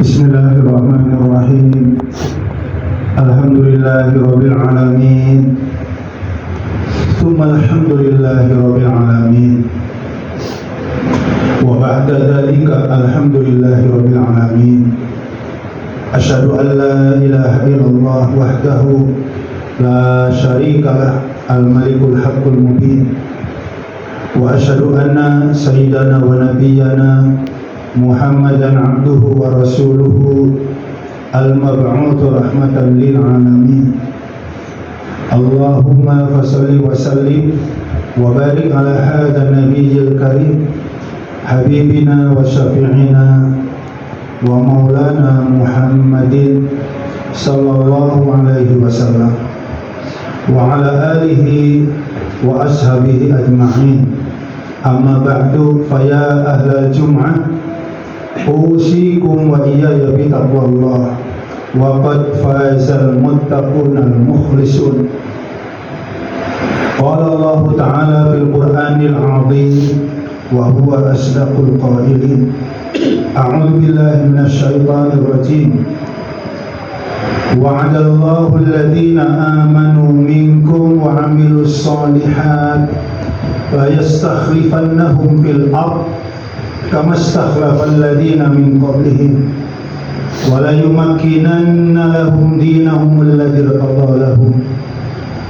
Bismillahirrahmanirrahim. Alhamdulillahirabbil alamin. Tsumma alhamdulillahirabbil alamin. Wa ba'da dzalika alhamdulillahirabbil alamin. Asyhadu an la ilaha illallah wahdahu la syarika lah al-malikul haqqul mubin. Wa asyhadu anna sayyidana wa nabiyyana Muhammadan abduhu wa rasuluhu al-mab'uth rahmatan lil alamin. Allahumma fasalli wa sallim wa barik ala hadha nabiyyil karim habibina wa syafi'ina wa maulana Muhammadin sallallahu alaihi wasallam wa ala alihi wa ashabihi ajma'in. Amma ba'du, faya ahlal jum'ah, usikum wa iyaya bitaqwallah, wa qad fazal muttaqunal mukhlisun. Qala Allah Ta'ala fil Qur'anil 'azim wa huwa asdaqul qailin. A'udzu billahi minasy syaithanir rajim. Wa'adallahu alladhina amanu minkum wa 'amilus shalihat la yastakhlifannahum fil ardh kama istakhlafal ladzina min qablihim wa la yumakkinanna lahum dinahum alladzi irtada lahum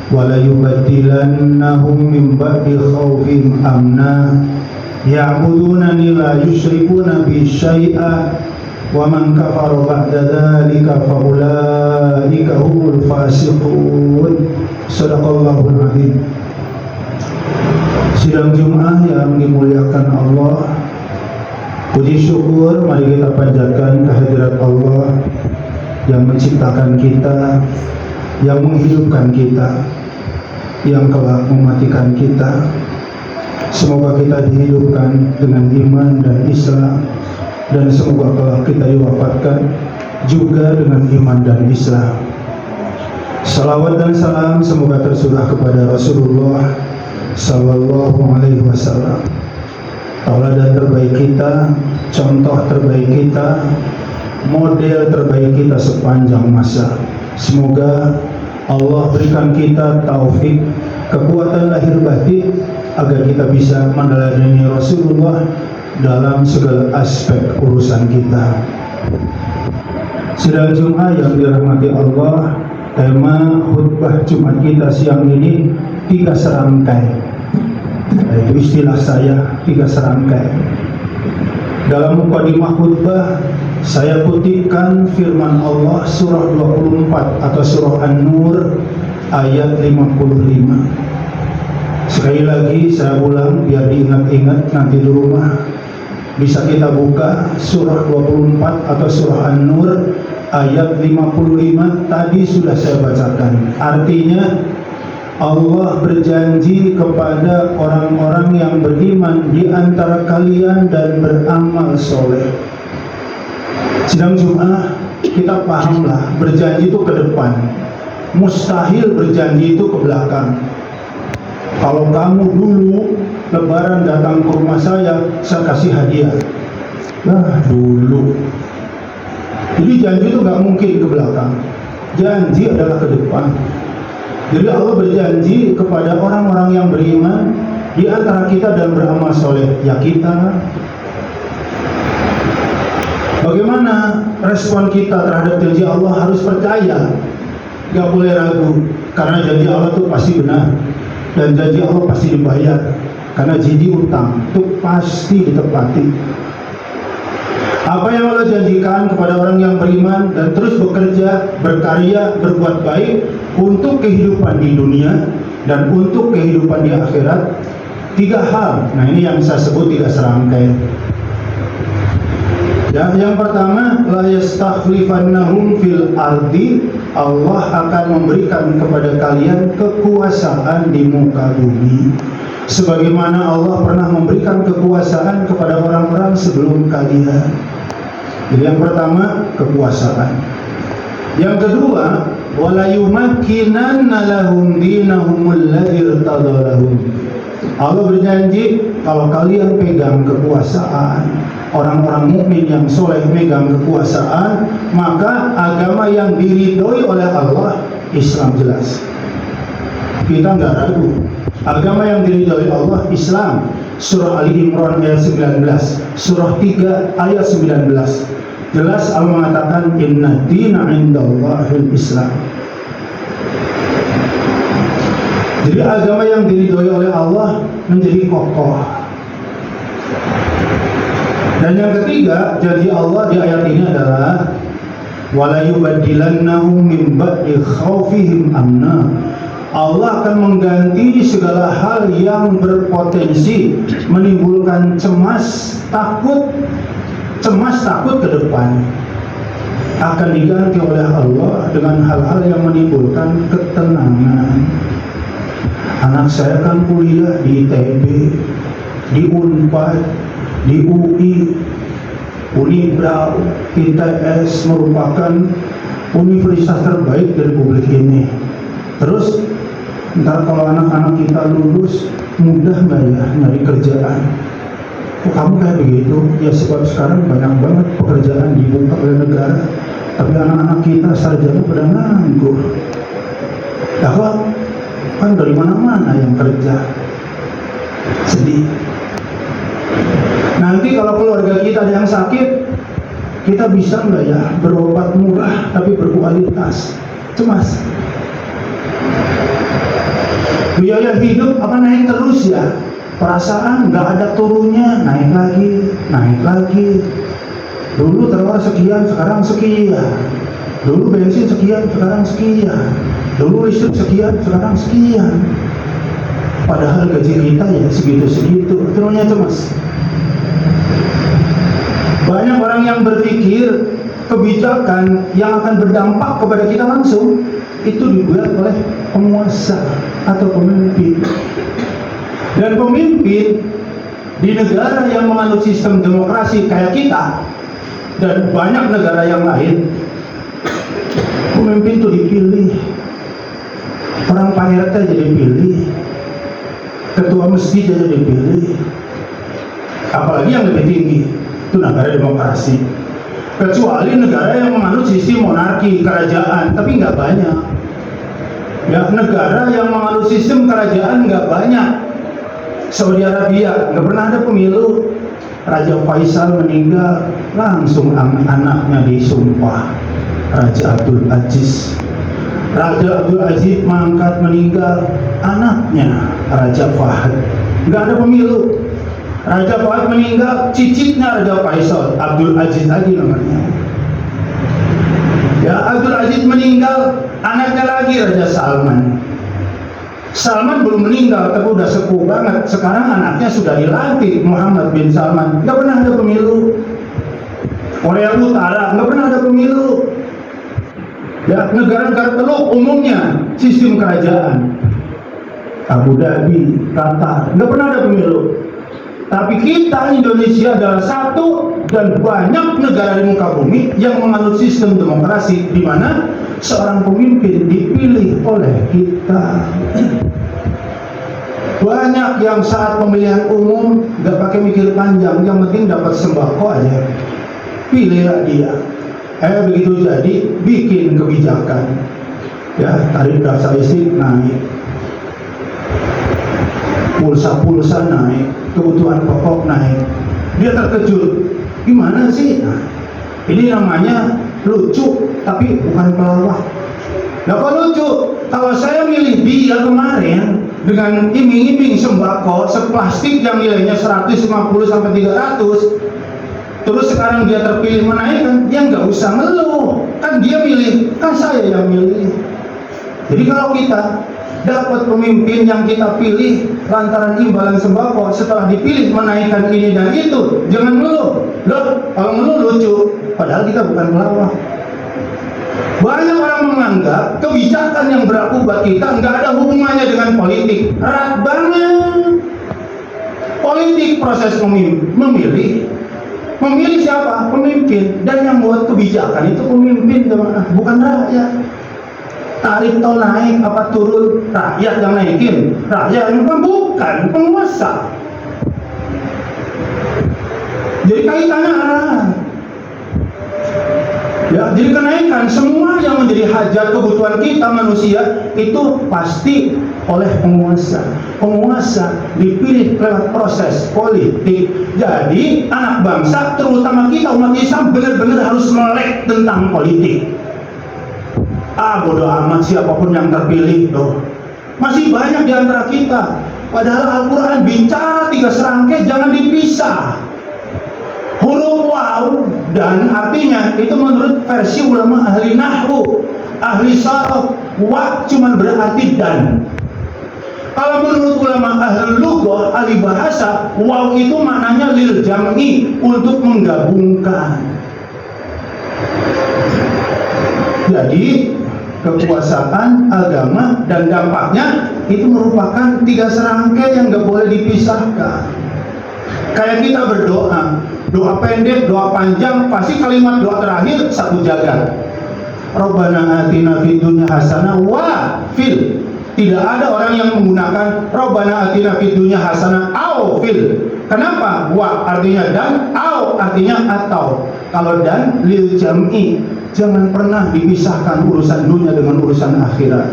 wa la yubaddilannahum min ba'di khawfihim amna ya'budunani la yusyrikuna bi syai'a wa man kafara ba'da dzalika fa ulaika humul fasiqun. Shadaqallahul azim. Sidang Jumat yang dimuliakan Allah, puji syukur mari kita panjatkan kehadirat Allah yang menciptakan kita, yang menghidupkan kita, yang kelak mematikan kita. Semoga kita dihidupkan dengan iman dan Islam, dan semoga kelak kita diwafatkan juga dengan iman dan Islam. Salawat dan salam semoga tercurah kepada Rasulullah sallallahu alaihi wasallam, tauladan terbaik kita, contoh terbaik kita, model terbaik kita sepanjang masa. Semoga Allah berikan kita taufik, kekuatan lahir batin agar kita bisa meneladani Rasulullah dalam segala aspek urusan kita. Sidang Jumat yang dirahmati Allah, tema khutbah Jumat kita siang ini 3 serangkai. Itu istilah saya, 3 serangkai. Dalam mukadimah khutbah saya kutipkan firman Allah surah 24 atau surah An-Nur ayat 55. Sekali lagi saya ulang biar diingat-ingat nanti di rumah. Bisa kita buka surah 24 atau surah An-Nur ayat 55. Tadi sudah saya bacakan. Artinya Allah berjanji kepada orang-orang yang beriman di antara kalian dan beramal soleh. Sidang Jumat kita pahamlah, berjanji itu ke depan, mustahil berjanji itu ke belakang. Kalau kamu dulu Lebaran datang ke rumah saya kasih hadiah. Nah dulu. Jadi janji itu gak mungkin ke belakang, janji adalah ke depan. Jadi Allah berjanji kepada orang-orang yang beriman di antara kita dan beramal soleh. Ya kita. Bagaimana respon kita terhadap janji Allah? Harus percaya, gak boleh ragu. Karena janji Allah itu pasti benar, dan janji Allah pasti dibayar. Karena janji utang itu pasti ditepati. Apa yang Allah janjikan kepada orang yang beriman dan terus bekerja, berkarya, berbuat baik untuk kehidupan di dunia dan untuk kehidupan di akhirat, 3 hal. Nah ini yang saya sebut 3 serangkai. Yang pertama, la yastakhlifannahum fil ardi, Allah akan memberikan kepada kalian kekuasaan di muka bumi sebagaimana Allah pernah memberikan kekuasaan kepada orang-orang sebelum kalian. Jadi yang pertama, kekuasaan. Yang kedua, wala yumakkinanna lahum dinahum alladzi irtada lahum. Allah berjanji kalau kalian pegang kekuasaan, orang-orang mukmin yang soleh megang kekuasaan, maka agama yang diridhoi oleh Allah Islam jelas. Kita nggak ragu, agama yang diridhoi Allah Islam. Surah Ali Imran ayat 19, surah 3 ayat 19. Jelas Allah mengatakan inna dina indallahil Islam. Jadi agama yang diridhoi oleh Allah menjadi kokoh. Dan yang ketiga, janji Allah di ayat ini adalah wala yubaddilannahum min ba'di khaufihim amna. Allah akan mengganti segala hal yang berpotensi menimbulkan cemas takut ke depan, akan diganti oleh Allah dengan hal-hal yang menimbulkan ketenangan. Anak saya kan kuliah di ITB, di Unpad, di UI, Unibrau, ITS merupakan universitas terbaik di Republik ini. Terus ntar kalau anak-anak kita lulus, mudah nggak ya nyari kerjaan? Kok kamu kayak begitu? Ya sebab sekarang banyak banget pekerjaan dibuka oleh negara, tapi anak-anak kita sarjana pada nganggur. Kan dari mana-mana yang kerja. Sedih. Nanti kalau keluarga kita ada yang sakit, kita bisa nggak ya berobat murah tapi berkualitas? Cemas. Biaya hidup apa naik terus ya? Perasaan nggak ada turunnya, naik lagi. Dulu telur sekian, sekarang sekian. Dulu bensin sekian, sekarang sekian. Dulu listrik sekian, sekarang sekian. Padahal gaji kita ya segitu-segitu. Turunnya cemas. Banyak orang yang berpikir kebijakan yang akan berdampak kepada kita langsung itu dibuat oleh penguasa atau pemimpin. Dan pemimpin di negara yang menganut sistem demokrasi kayak kita dan banyak negara yang lain, pemimpin itu dipilih. Orang PRT jadi dipilih, ketua masjid jadi dipilih. Apalagi yang lebih tinggi itu negara demokrasi. Kecuali negara yang menganut sistem monarki, kerajaan, tapi nggak banyak. Ya, negara yang menganut sistem kerajaan nggak banyak. Saudi Arabia nggak pernah ada pemilu. Raja Faisal meninggal, langsung anaknya disumpah. Raja Abdul Aziz. Raja Abdul Aziz mangkat meninggal, anaknya Raja Fahad. Nggak ada pemilu. Raja Fahad meninggal, cicitnya Raja Faisal, Abdul Aziz lagi namanya. Ya, Abdul Aziz meninggal, anaknya lagi Raja Salman. Salman belum meninggal, tapi udah sepuh banget. Sekarang anaknya sudah dilantik, Muhammad bin Salman. Nggak pernah ada pemilu. Korea Utara nggak pernah ada pemilu. Ya, negara-negara teluk umumnya sistem kerajaan. Abu Dhabi, Qatar, nggak pernah ada pemilu. Tapi kita Indonesia adalah satu dan banyak negara di muka bumi yang menganut sistem demokrasi, di mana seorang pemimpin dipilih oleh kita. Banyak yang saat pemilihan umum nggak pakai mikir panjang, yang penting dapat sembako aja, pilihlah dia. Begitu jadi bikin kebijakan, ya tarif dasar listrik naik, pulsa naik, kebutuhan pokok naik. Dia terkejut, gimana sih? Nah, ini namanya lucu, tapi bukan pelawak. Nah, kok lucu? Kalau saya milih dia kemarin dengan iming-iming sembako seplastik yang nilainya 150 sampai 300, terus sekarang dia terpilih menaikkan, dia nggak usah ngeluh, kan dia milih, kan saya yang milih. Jadi kalau kita dapat pemimpin yang kita pilih lantaran imbalan sembako, setelah dipilih menaikkan ini dan itu, jangan ngeluh. Loh, kalau ngeluh lucu, padahal kita bukan pelawak. Banyak orang menganggap kebijakan yang berlaku buat kita nggak ada hubungannya dengan politik. Erat banget. Politik proses memilih. Memilih siapa? Pemimpin. Dan yang buat kebijakan itu pemimpin, bukan rakyat. Tarif tol naik apa turun, rakyat yang naikin. Rakyat yang bukan penguasa. Jadi kaitannya erat. Ya, jadi kenaikan semua yang menjadi hajat kebutuhan kita manusia itu pasti oleh penguasa. Penguasa dipilih lewat proses politik. Jadi anak bangsa, terutama kita umat Islam, benar-benar harus melek tentang politik. Bodoh amat siapapun yang terpilih tuh. Masih banyak di antara kita. Padahal Al-Quran bicara 3 serangkai jangan dipisah. Huruf waw dan artinya itu menurut versi ulama ahli nahwu, ahli saraf, wa cuma berarti dan. Kalau menurut ulama ahli lughah, ahli bahasa, waw itu maknanya lil jam'i, untuk menggabungkan. Jadi kekuasaan, agama, dan dampaknya itu merupakan 3 serangkai yang gak boleh dipisahkan. Kayak kita berdoa, doa pendek, doa panjang, pasti kalimat doa terakhir satu jagat. Rabbana atina fid dunya hasanah wa fil. Tidak ada orang yang menggunakan Rabbana atina fid dunya hasanah au fil. Kenapa? Wa artinya dan, au artinya atau. Kalau dan lil jam'i, jangan pernah dipisahkan urusan dunia dengan urusan akhirat.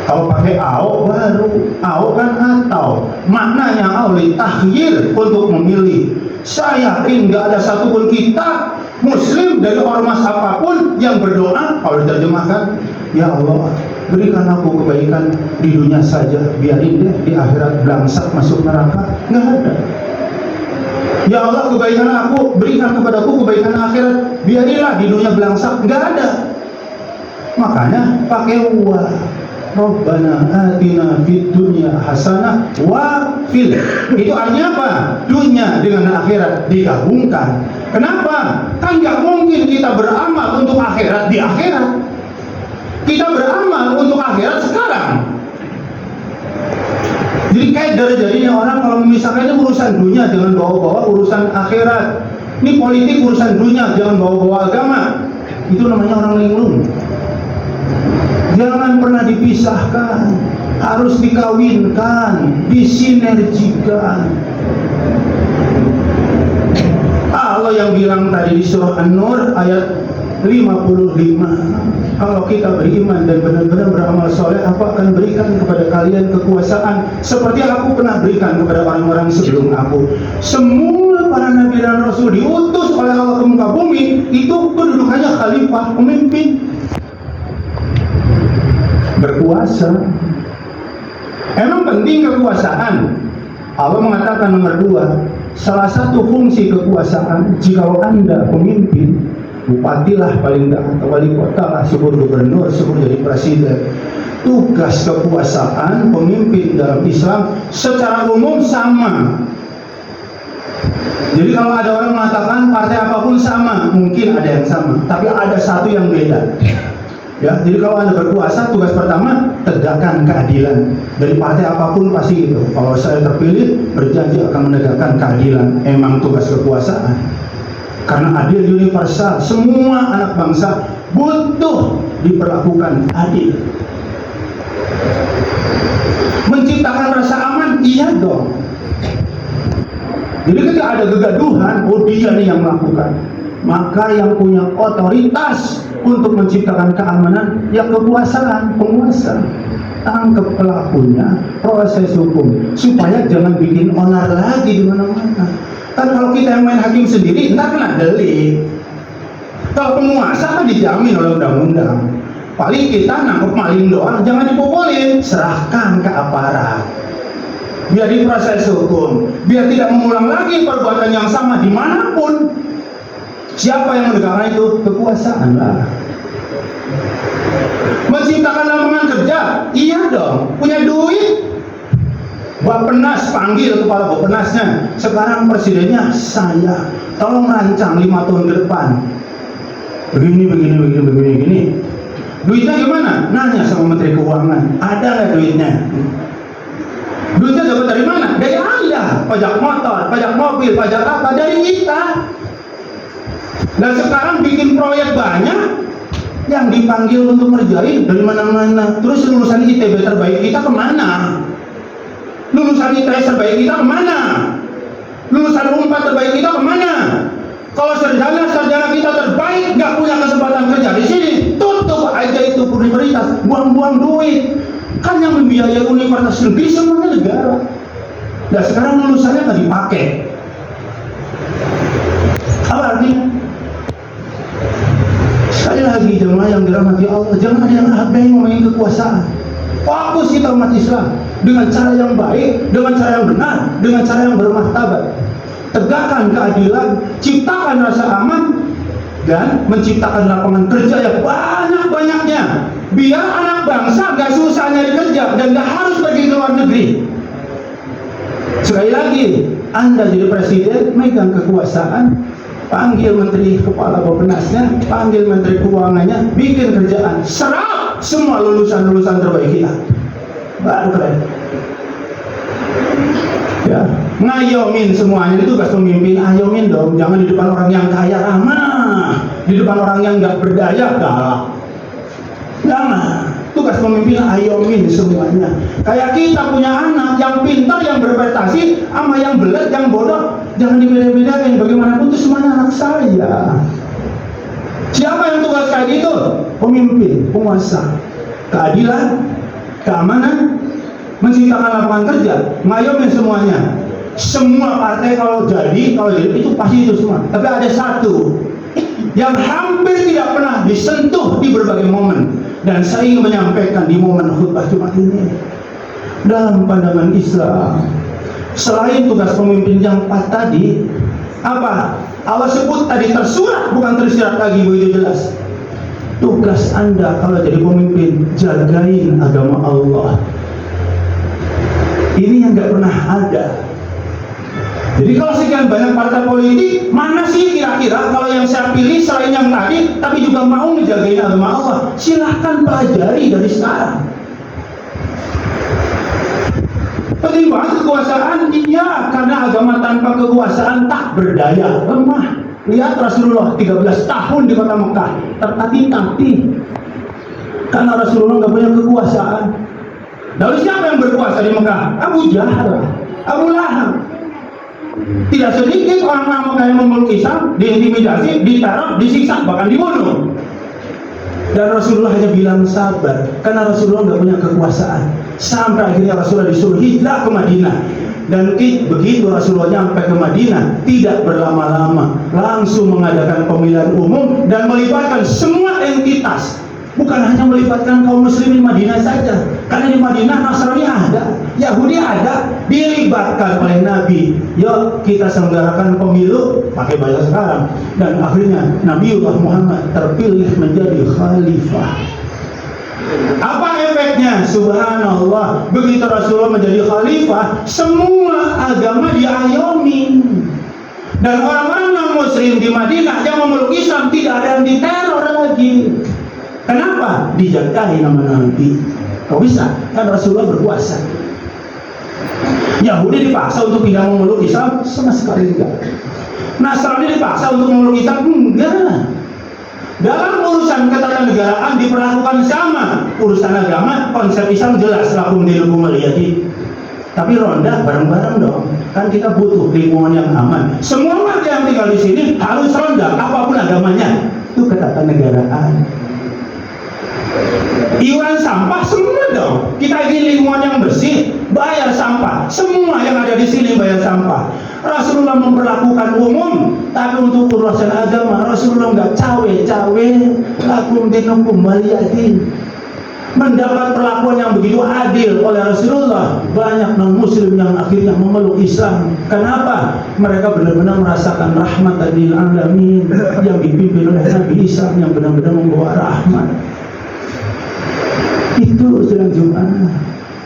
Kalau pakai au baru, au kan atau, maknanya au li takhyir, untuk memilih. Saya yakin nggak ada satupun kita muslim dari ormas apapun yang berdoa kalau diterjemahkan, ya Allah berikan aku kebaikan di dunia saja, biarin deh di akhirat belangsak masuk neraka. Nggak ada. Ya Allah kebaikan aku, berikan kepadaku kebaikan akhirat, biarinlah di dunia belangsak. Nggak ada. Makanya pakai wa. Rabbana atina fid dunya hasanah wa fil. Itu artinya apa? Dunia dengan akhirat digabungkan. Kenapa? Kan nggak mungkin kita beramal untuk akhirat di akhirat. Kita beramal untuk akhirat sekarang. Jadi kayak dari-jadinya orang kalau memisahkan itu urusan dunia, jangan bawa-bawa urusan akhirat. Ini politik urusan dunia, jangan bawa-bawa agama. Itu namanya orang linglung. Jangan pernah dipisahkan, harus dikawinkan, disinergikan. Allah yang bilang tadi di surah An-Nur ayat 55, kalau kita beriman dan benar-benar beramal soleh, aku akan berikan kepada kalian kekuasaan seperti aku pernah berikan kepada orang-orang sebelum aku. Semua para nabi dan rasul diutus oleh Allah ke muka bumi, itu kedudukannya khalifah, pemimpin, berkuasa. Emang penting kekuasaan? Allah mengatakan nomor 2, salah satu fungsi kekuasaan, jikalau Anda pemimpin, bupatilah paling enggak, atau wali kota lah, syukur gubernur, syukur jadi presiden. Tugas kekuasaan pemimpin dalam Islam secara umum sama. Jadi kalau ada orang mengatakan partai apapun sama, mungkin ada yang sama, tapi ada satu yang beda. Ya, jadi kalau Anda berkuasa, tugas pertama tegakkan keadilan. Dari partai apapun pasti itu. Kalau saya terpilih, berjanji akan menegakkan keadilan. Emang tugas kekuasaan. Karena adil universal, semua anak bangsa butuh diperlakukan adil. Menciptakan rasa aman, iya dong. Jadi ketika ada kegaduhan, oh dia nih yang melakukan. Maka yang punya otoritas untuk menciptakan keamanan, ya kekuasaan, penguasa. Tangkap pelakunya, proses hukum, supaya jangan bikin onar lagi di mana-mana. Kan kalau kita yang main hakim sendiri, ntar kena delik. Kalau penguasa kan dijamin oleh undang-undang. Paling kita nangkep maling doang, jangan dipukulin, serahkan ke aparat. Biar diproses hukum, biar tidak mengulang lagi perbuatan yang sama dimanapun. Siapa yang menegakkan itu? Kekuasaan lah. Menciptakan lapangan kerja, iya dong. Punya duit, Bappenas panggil kepala Bappenasnya. Sekarang presidennya saya. Tolong rancang 5 tahun ke depan. Begini. Duitnya gimana? Nanya sama Menteri Keuangan. Ada nggak duitnya? Duitnya dapat dari mana? Dari Anda. Pajak motor, pajak mobil, pajak apa? Dari kita. Dan sekarang bikin proyek banyak, yang dipanggil untuk ngerjain dari mana-mana. Terus lulusan ITB terbaik kita kemana? Lulusan ITS terbaik kita kemana? lulusan Unpad terbaik kita kemana? Kalau sarjana kita terbaik nggak punya kesempatan kerja di sini, tutup aja itu universitas, buang-buang duit. Kan yang membiayai universitas negeri semuanya negara. Dan sekarang lulusannya nggak dipakai. Apa artinya? Sekali lagi jemaah yang dirahmati Allah, jangan ada yang abai ngomongin kekuasaan. Fokus kita umat Islam dengan cara yang baik, dengan cara yang benar, dengan cara yang bermartabat. Tegakkan keadilan, ciptakan rasa aman, dan menciptakan lapangan kerja yang banyak-banyaknya. Biar anak bangsa gak susah nyari kerja dan gak harus pergi ke luar negeri. Sekali lagi, Anda jadi presiden, megang kekuasaan, panggil menteri kepala Bappenasnya, panggil menteri keuangannya, bikin kerjaan, serap semua lulusan-lulusan terbaik kita. Baru keren. Ya, ngayomin semuanya, itu tugas pemimpin. Ayomin dong, jangan di depan orang yang kaya ramah, di depan orang yang nggak berdaya galak. Jangan. Tugas pemimpin ayomin semuanya. Kayak kita punya anak yang pintar, yang berprestasi, sama yang belet, yang bodoh, jangan dibeda-bedain. Bagaimanapun itu semuanya anak saya. Siapa yang tugas kayak gitu? Pemimpin, penguasa. Keadilan, keamanan, menciptakan lapangan kerja, ngayomin semuanya. Semua partai kalau jadi itu pasti itu semua. Tapi ada satu yang hampir tidak pernah disentuh di berbagai momen, dan saya ingin menyampaikan di momen khutbah Jumat ini. Dalam pandangan Islam, selain tugas pemimpin yang 4 tadi, apa? Allah sebut tadi tersurat, bukan tersirat lagi, begitu jelas. Tugas Anda kalau jadi pemimpin, jagain agama Allah. Ini yang nggak pernah ada. Jadi kalau sekian banyak partai politik, mana sih kira-kira kalau yang saya pilih selain yang tadi, tapi juga mau menjagain agama Allah? Silahkan pelajari dari sekarang. Penting banget kekuasaan, iya, karena agama tanpa kekuasaan tak berdaya, lemah. Lihat Rasulullah 13 tahun di kota Mekah, tertatih-tatih, karena Rasulullah nggak punya kekuasaan. Lalu siapa yang berkuasa di Mekah? Abu Jahal, Abu Lahab. Tidak sedikit orang-orang Mekah yang memeluk Islam diintimidasi, diteror, disiksa, bahkan dibunuh. Dan Rasulullah hanya bilang sabar, karena Rasulullah nggak punya kekuasaan. Sampai akhirnya Rasulullah disuruh hijrah ke Madinah. Dan begitu Rasulullah sampai ke Madinah, tidak berlama-lama, langsung mengadakan pemilihan umum dan melibatkan semua entitas. Bukan hanya melibatkan kaum muslimin Madinah saja, karena di Madinah Nasrani ada, Yahudi ada, dilibatkan oleh Nabi. Yuk kita selenggarakan pemilu pakai bahasa sekarang, dan akhirnya Nabiullah Muhammad terpilih menjadi khalifah. Apa efeknya? Subhanallah, begitu Rasulullah menjadi khalifah, semua agama diayomi. Dan orang-orang non-muslim di Madinah yang memeluk Islam tidak ada yang diteror lagi. Kenapa? Dijagai nama Nabi. Kau bisa, kan Rasulullah berkuasa. Yahudi dipaksa untuk tidak memeluk Islam? Sama sekali enggak. Nasrani dipaksa untuk memeluk Islam? Enggak. Dalam urusan ketatanegaraan diperlakukan sama. Urusan agama, konsep Islam jelas, lakum dinukum waliyadin. Tapi ronda bareng-bareng dong. Kan kita butuh lingkungan yang aman. Semua warga yang tinggal di sini harus ronda, apapun agamanya. Itu ketatanegaraan. Iuran sampah semua dong. Kita ingin lingkungan yang bersih, bayar sampah. Semua yang ada di sini bayar sampah. Rasulullah memperlakukan umum, tapi untuk urusan agama Rasulullah nggak cawe-cawe. Lakum dinukum waliyadin. Mendapat perlakuan yang begitu adil oleh Rasulullah, banyak non-muslim yang akhirnya memeluk Islam. Kenapa? Mereka benar-benar merasakan rahmat lil alamin yang dipimpin oleh Nabi Islam yang benar-benar membawa rahmat. Itu sedang Jumat.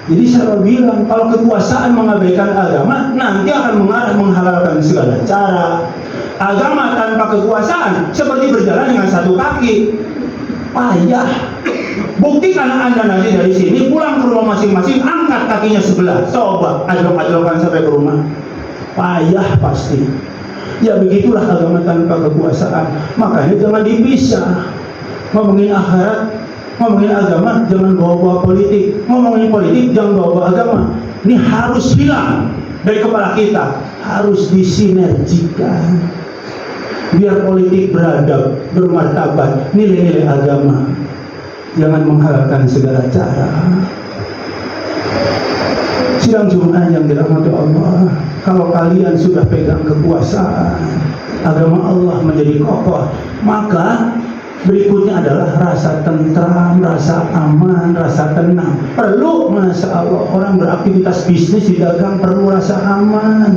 Jadi saya bilang, kalau kekuasaan mengabaikan agama, nanti akan mengarah menghalalkan segala cara. Agama tanpa kekuasaan seperti berjalan dengan satu kaki, payah. Buktikan Anda nanti dari sini pulang ke rumah masing-masing, angkat kakinya sebelah, coba ajlok-ajlokan sampai ke rumah, payah pasti. Ya begitulah agama tanpa kekuasaan. Makanya jangan dipisah. Ngomongin akhirat, ngomongin agama, jangan bawa-bawa politik. Ngomongin politik, jangan bawa-bawa agama. Ini harus hilang dari kepala kita. harus disinergikan biar politik beradab, bermartabat, nilai-nilai agama. Jangan menghalalkan segala cara. Sidang Jumat yang dirahmati Allah, kalau kalian sudah pegang kekuasaan, agama Allah menjadi kokoh, maka berikutnya adalah rasa tentram, rasa aman, rasa tenang. Perlu, Masya Allah, orang beraktivitas bisnis di dagang perlu rasa aman.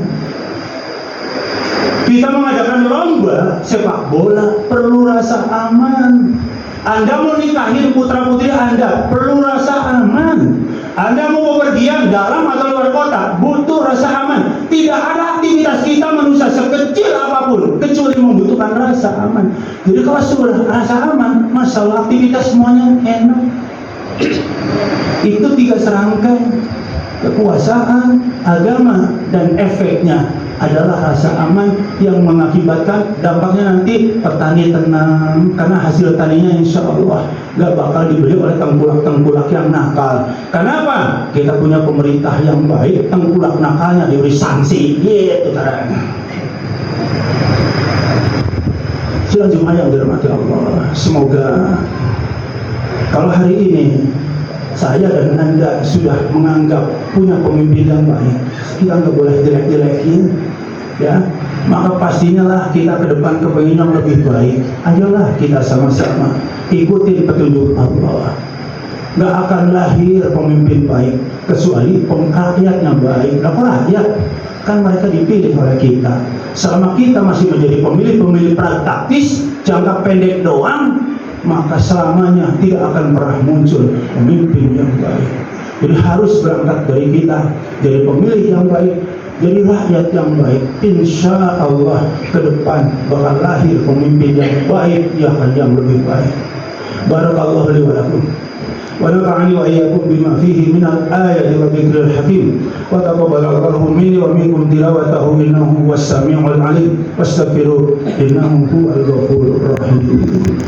Kita mengadakan lomba sepak bola perlu rasa aman. Anda mau nikahin putra putri Anda perlu rasa aman. Anda mau bepergian dalam atau luar kota butuh rasa aman. Tidak ada aktivitas kita manusia sekecil apapun kecuali membutuhkan rasa aman. Jadi kalau sudah rasa aman, masalah aktivitas semuanya enak. Itu 3 serangkai: kekuasaan, agama, dan efeknya adalah rasa aman yang mengakibatkan dampaknya nanti petani tenang karena hasil taninya insya Allah gak bakal dibeli oleh tengkulak-tengkulak yang nakal. Kenapa? Kita punya pemerintah yang baik, tengkulak nakalnya diberi sanksi gitu caranya. Sidang Jumat yang dirahmati Allah, semoga kalau hari ini saya dan Anda sudah menganggap punya pemimpin yang baik, kita nggak boleh jelek-jelekin, ya. Maka pastinya lah kita ke depan kepengen yang lebih baik. Ayolah kita sama-sama ikutin petunjuk Allah. Nggak akan lahir pemimpin baik kecuali rakyat yang baik. Apa rakyat? Kan mereka dipilih oleh kita. Selama kita masih menjadi pemilih praktis, jangka pendek doang, maka selamanya tidak akan pernah muncul pemimpin yang baik. Jadi harus berangkat dari kita, jadi pemilih yang baik, jadi rakyat yang baik. Insya Allah ke depan bakal lahir pemimpin yang baik, yang lebih baik. Barakallahu li wa lakum wa nafa'ani wa iyyakum bima fihi min al-ayati wa dzikril hakim wa taqabbalallahu minni wa minkum tilawatahu innahu huwas samiul alim wastaghfiruhu innahu huwal ghafurur rahim.